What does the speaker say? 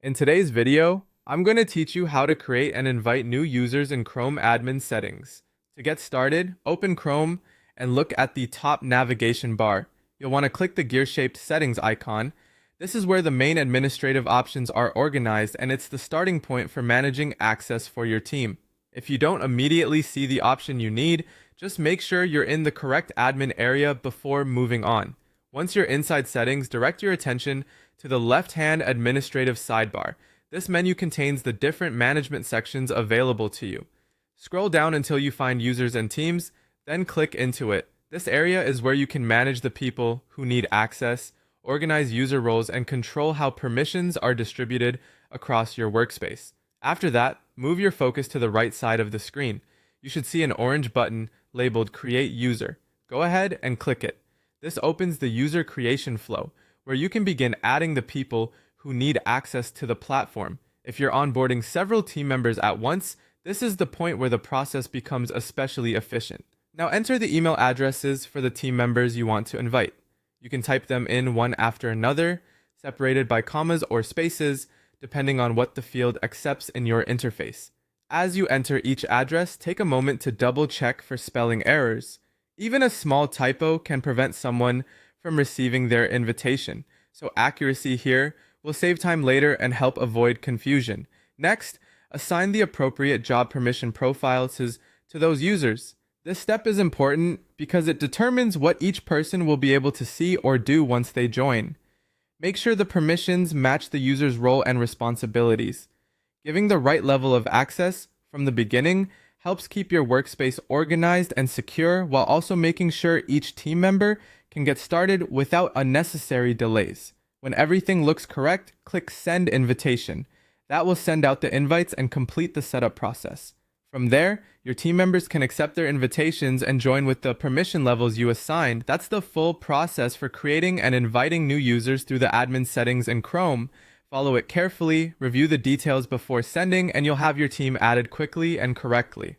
In today's video, I'm going to teach you how to create and invite new users in Chrome admin settings. To get started, open Chrome and look at the top navigation bar. You'll want to click the gear-shaped settings icon. This is where the main administrative options are organized, and it's the starting point for managing access for your team. If you don't immediately see the option you need, just make sure you're in the correct admin area before moving on. Once you're inside settings, direct your attention to the left-hand administrative sidebar. This menu contains the different management sections available to you. Scroll down until you find users and teams, then click into it. This area is where you can manage the people who need access, organize user roles, and control how permissions are distributed across your workspace. After that, move your focus to the right side of the screen. You should see an orange button labeled Create User. Go ahead and click it. This opens the user creation flow, where you can begin adding the people who need access to the platform. If you're onboarding several team members at once, this is the point where the process becomes especially efficient. Now enter the email addresses for the team members you want to invite. You can type them in one after another, separated by commas or spaces, depending on what the field accepts in your interface. As you enter each address, take a moment to double check for spelling errors. Even a small typo can prevent someone from receiving their invitation, so accuracy here will save time later and help avoid confusion. Next, assign the appropriate job permission profiles to those users. This step is important because it determines what each person will be able to see or do once they join. Make sure the permissions match the user's role and responsibilities. Giving the right level of access from the beginning helps keep your workspace organized and secure, while also making sure each team member can get started without unnecessary delays. When everything looks correct, click Send Invitation. That will send out the invites and complete the setup process. From there, your team members can accept their invitations and join with the permission levels you assigned. That's the full process for creating and inviting new users through the admin settings in Chrome. Follow it carefully, review the details before sending, and you'll have your team added quickly and correctly.